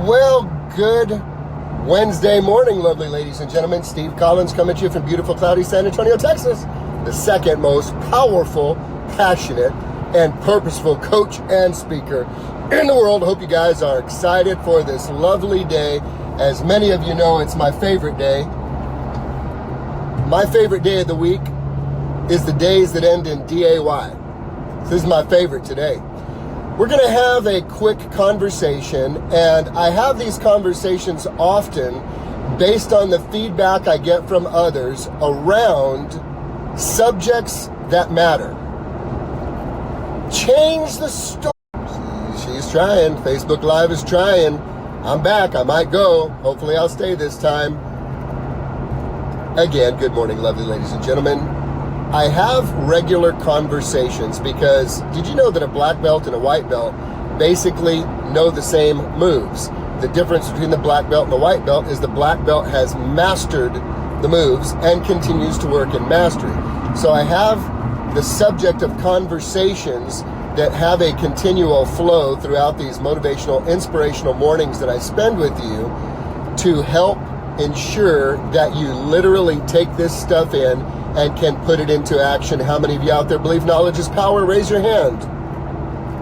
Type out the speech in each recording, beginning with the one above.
Well, good Wednesday morning, lovely ladies and gentlemen. Steve Collins coming at you from beautiful, cloudy San Antonio, Texas. The second most powerful, passionate, and purposeful coach and speaker in the world. Hope you guys are excited for this lovely day. As many of you know, it's my favorite day. My favorite day of the week is the days that end in D-A-Y. This is my favorite today. We're going to have a quick conversation, and I have these conversations often based on the feedback I get from others around subjects that matter. Change the story. She's trying. Facebook Live is trying. I'm back. I might go. Hopefully I'll stay this time. Again, good morning, lovely ladies and gentlemen. I have regular conversations because did you know that a black belt and a white belt basically know the same moves? The difference between the black belt and the white belt is the black belt has mastered the moves and continues to work in mastery. So I have the subject of conversations that have a continual flow throughout these motivational, inspirational mornings that I spend with you to help ensure that you literally take this stuff in and can put it into action. How many of you out there believe knowledge is power? Raise your hand.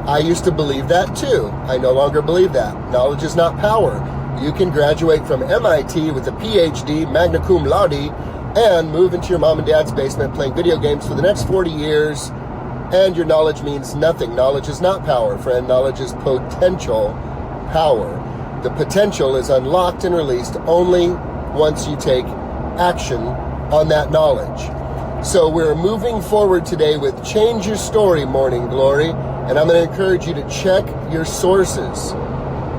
I used to believe that too. I no longer believe that. Knowledge is not power. You can graduate from MIT with a PhD, magna cum laude, and move into your mom and dad's basement playing video games for the next 40 years, and your knowledge means nothing. Knowledge is not power, friend. Knowledge is potential power. The potential is unlocked and released only once you take action on that knowledge. So we're moving forward today with Change Your Story, Morning Glory, and I'm going to encourage you to check your sources.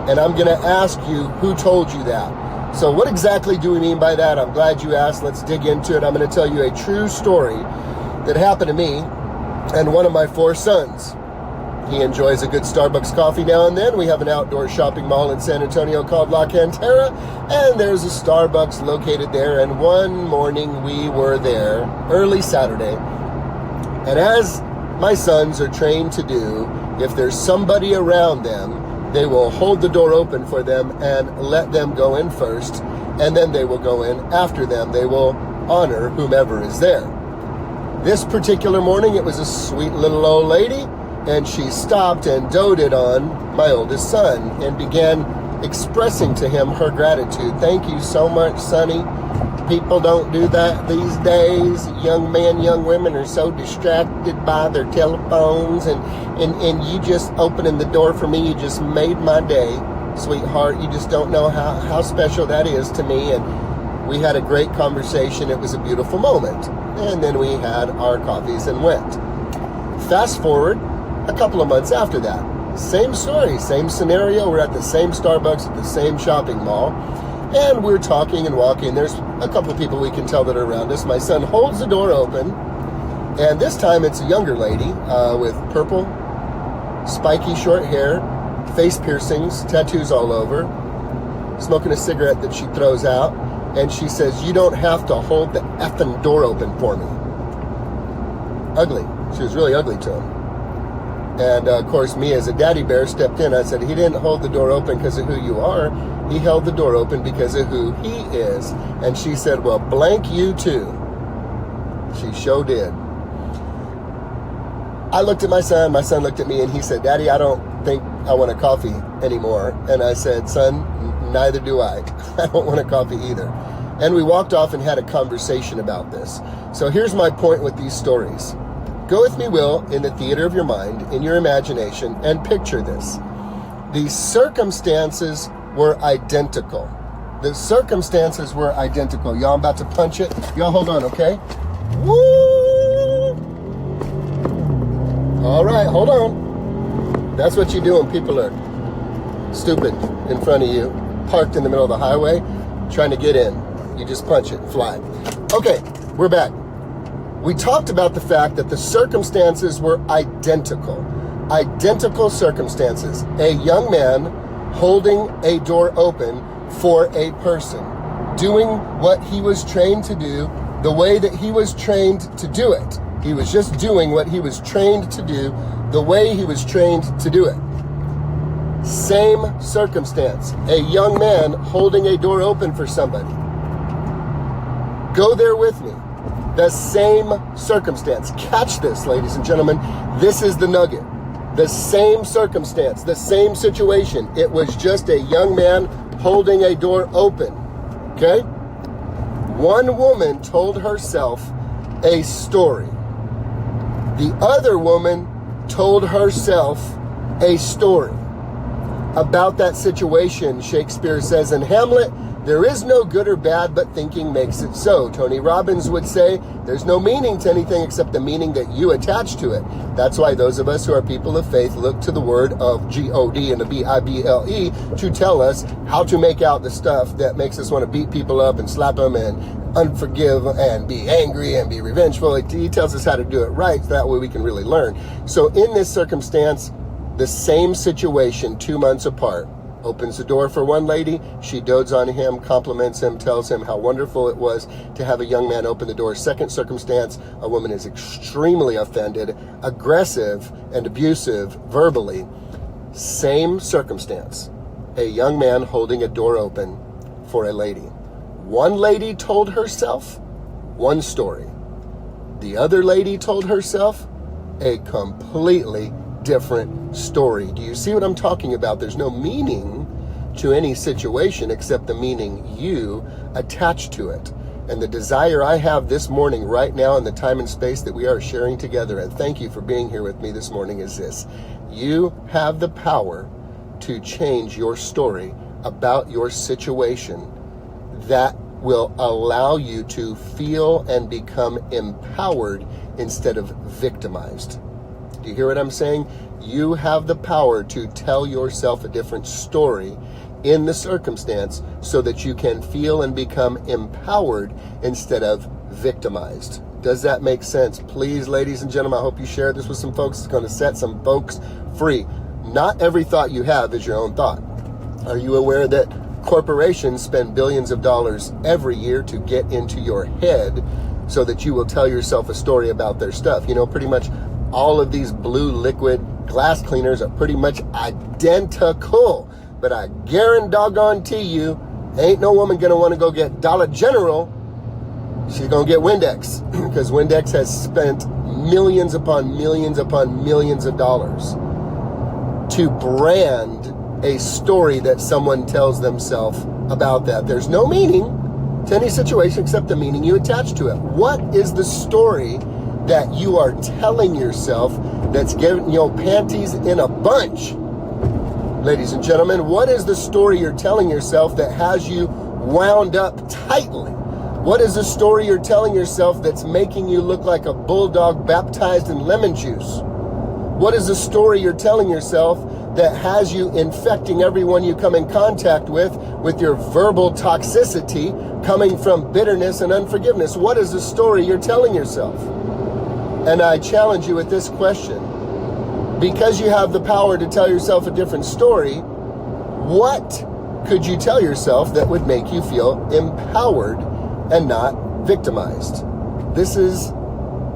And I'm going to ask you who told you that. So what exactly do we mean by that? I'm glad you asked. Let's dig into it. I'm going to tell you a true story that happened to me and one of my 4 sons. He enjoys a good Starbucks coffee now and then. We have an outdoor shopping mall in San Antonio called La Cantera, and there's a Starbucks located there. And one morning we were there, early Saturday, and as my sons are trained to do, if there's somebody around them, they will hold the door open for them and let them go in first, and then they will go in after them. They will honor whomever is there. This particular morning, it was a sweet little old lady, and she stopped and doted on my oldest son and began expressing to him her gratitude. Thank you so much, Sonny. People don't do that these days. Young men, young women are so distracted by their telephones, and you just opening the door for me, you just made my day, sweetheart. You just don't know how special that is to me. And we had a great conversation. It was a beautiful moment. And then we had our coffees and went. Fast forward a couple of months after that, same story, same scenario. We're at the same Starbucks at the same shopping mall, and we're talking and walking. There's a couple of people we can tell that are around us. My son holds the door open, and this time it's a younger lady with purple, spiky short hair, face piercings, tattoos all over, smoking a cigarette that she throws out, and she says, "You don't have to hold the effing door open for me." Ugly. She was really ugly to him. And of course, me as a daddy bear stepped in. I said, he didn't hold the door open because of who you are. He held the door open because of who he is. And she said, well, blank you too. She sure did. I looked at my son looked at me, and he said, Daddy, I don't think I want a coffee anymore. And I said, son, neither do I. I don't want a coffee either. And we walked off and had a conversation about this. So here's my point with these stories. Go with me, Will, in the theater of your mind, in your imagination, and picture this. The circumstances were identical. The circumstances were identical. Y'all, I'm about to punch it. Y'all hold on, okay? Woo! All right, hold on. That's what you do when people are stupid in front of you, parked in the middle of the highway, trying to get in. You just punch it and fly. Okay, we're back. We talked about the fact that the circumstances were identical. Identical circumstances. A young man holding a door open for a person, doing what he was trained to do the way that he was trained to do it. He was just doing what he was trained to do the way he was trained to do it. Same circumstance. A young man holding a door open for somebody. Go there with me. The same circumstance. Catch this, ladies and gentlemen. This is the nugget. The same circumstance, the same situation. It was just a young man holding a door open. Okay? One woman told herself a story. The other woman told herself a story about that situation. Shakespeare says in Hamlet, there is no good or bad, but thinking makes it so. Tony Robbins would say, there's no meaning to anything except the meaning that you attach to it. That's why those of us who are people of faith look to the word of G-O-D and the B-I-B-L-E to tell us how to make out the stuff that makes us want to beat people up and slap them and unforgive and be angry and be revengeful. He tells us how to do it right, so that way we can really learn. So in this circumstance, the same situation 2 months apart, opens the door for one lady, she dotes on him, compliments him, tells him how wonderful it was to have a young man open the door. Second circumstance, a woman is extremely offended, aggressive, and abusive verbally. Same circumstance, a young man holding a door open for a lady. One lady told herself one story. The other lady told herself a completely different story. Do you see what I'm talking about? There's no meaning to any situation except the meaning you attach to it. And the desire I have this morning, right now, in the time and space that we are sharing together, and thank you for being here with me this morning, is this. You have the power to change your story about your situation that will allow you to feel and become empowered instead of victimized. Do you hear what I'm saying? You have the power to tell yourself a different story in the circumstance so that you can feel and become empowered instead of victimized. Does that make sense? Please, ladies and gentlemen, I hope you share this with some folks. It's going to set some folks free. Not every thought you have is your own thought. Are you aware that corporations spend billions of dollars every year to get into your head so that you will tell yourself a story about their stuff? You know, pretty much all of these blue liquid glass cleaners are pretty much identical. But I guarantee you, ain't no woman gonna want to go get Dollar General. She's gonna get Windex because Windex has spent millions upon millions upon millions of dollars to brand a story that someone tells themselves about that. There's no meaning to any situation except the meaning you attach to it. What is the story that you are telling yourself that's getting your panties in a bunch? Ladies and gentlemen, what is the story you're telling yourself that has you wound up tightly? What is the story you're telling yourself that's making you look like a bulldog baptized in lemon juice? What is the story you're telling yourself that has you infecting everyone you come in contact with your verbal toxicity coming from bitterness and unforgiveness? What is the story you're telling yourself? And I challenge you with this question. Because you have the power to tell yourself a different story, what could you tell yourself that would make you feel empowered and not victimized? This is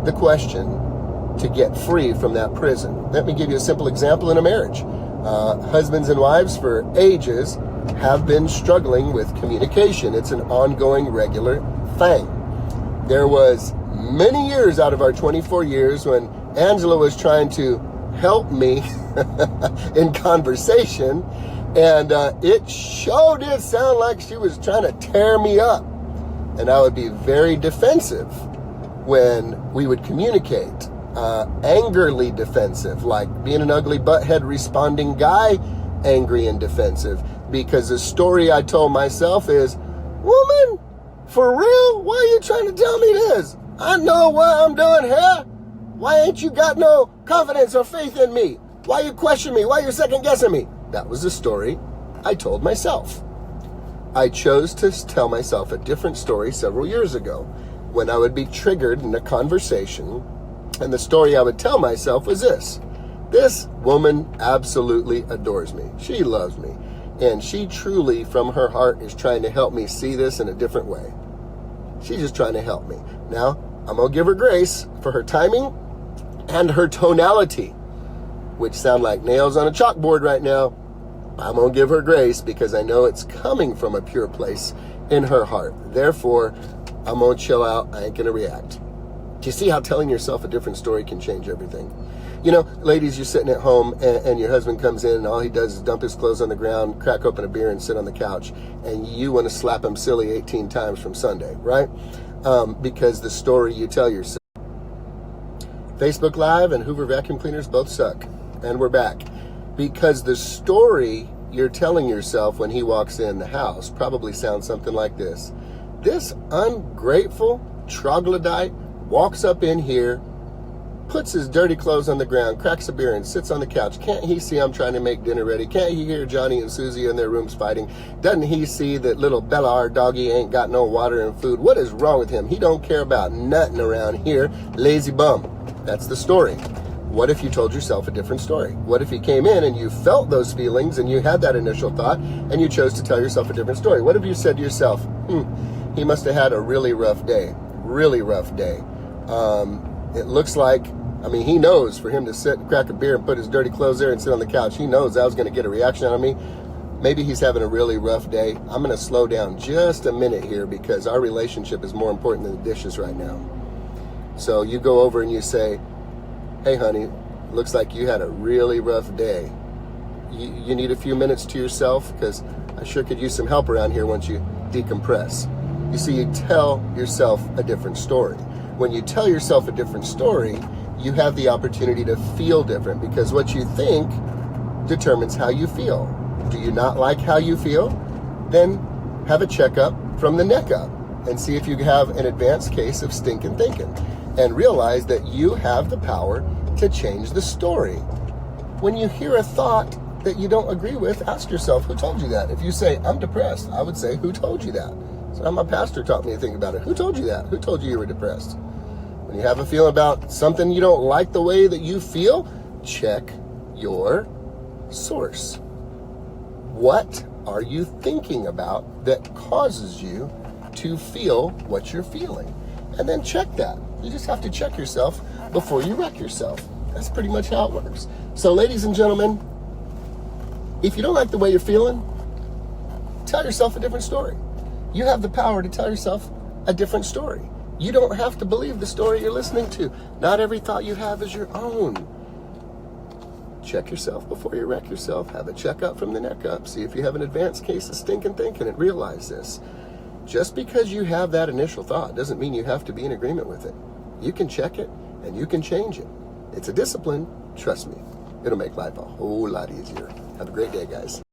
the question to get free from that prison. Let me give you a simple example in a marriage. Husbands and wives for ages have been struggling with communication. It's an ongoing, regular thing. There was many years out of our 24 years when Angela was trying to help me in conversation, and it sure did sound like she was trying to tear me up. And I would be very defensive when we would communicate, angrily defensive, like being an ugly butthead responding guy, angry and defensive, because the story I told myself is, woman, for real? Why are you trying to tell me this? I know what I'm doing here. Why ain't you got no confidence or faith in me? Why you question me? Why you second guessing me? That was the story I told myself. I chose to tell myself a different story several years ago when I would be triggered in a conversation, and the story I would tell myself was this. This woman absolutely adores me. She loves me. And she truly, from her heart, is trying to help me see this in a different way. She's just trying to help me. Now, I'm going to give her grace for her timing and her tonality, which sound like nails on a chalkboard right now. I'm going to give her grace because I know it's coming from a pure place in her heart. Therefore, I'm going to chill out. I ain't going to react. Do you see how telling yourself a different story can change everything? You know, ladies, you're sitting at home and your husband comes in and all he does is dump his clothes on the ground, crack open a beer and sit on the couch. And you want to slap him silly 18 times from Sunday, right? Because the story you tell yourself. Facebook Live and Hoover vacuum cleaners both suck. And we're back. Because the story you're telling yourself when he walks in the house probably sounds something like this. This ungrateful troglodyte walks up in here, puts his dirty clothes on the ground, cracks a beer and sits on the couch. Can't he see I'm trying to make dinner ready? Can't he hear Johnny and Susie in their rooms fighting? Doesn't he see that little Bella, our doggy, ain't got no water and food? What is wrong with him? He don't care about nothing around here. Lazy bum. That's the story. What if you told yourself a different story? What if you came in and you felt those feelings and you had that initial thought and you chose to tell yourself a different story? What if you said to yourself, he must have had a really rough day. Really rough day. It looks like, he knows for him to sit and crack a beer and put his dirty clothes there and sit on the couch, he knows I was going to get a reaction out of me. Maybe he's having a really rough day. I'm going to slow down just a minute here because our relationship is more important than the dishes right now. So you go over and you say, hey, honey, looks like you had a really rough day. You need a few minutes to yourself because I sure could use some help around here once you decompress. You see, you tell yourself a different story. When you tell yourself a different story, you have the opportunity to feel different because what you think determines how you feel. Do you not like how you feel? Then have a checkup from the neck up and see if you have an advanced case of stinking thinking and realize that you have the power to change the story. When you hear a thought that you don't agree with, ask yourself, who told you that? If you say, I'm depressed, I would say, who told you that? So my pastor taught me to think about it. Who told you that? Who told you were depressed? When you have a feeling about something you don't like the way that you feel, check your source. What are you thinking about that causes you to feel what you're feeling? And then check that. You just have to check yourself before you wreck yourself. That's pretty much how it works. So ladies and gentlemen, if you don't like the way you're feeling, tell yourself a different story. You have the power to tell yourself a different story. You don't have to believe the story you're listening to. Not every thought you have is your own. Check yourself before you wreck yourself. Have a checkup from the neck up. See if you have an advanced case of stinking thinking and realize this. Just because you have that initial thought doesn't mean you have to be in agreement with it. You can check it and you can change it. It's a discipline. Trust me. It'll make life a whole lot easier. Have a great day, guys.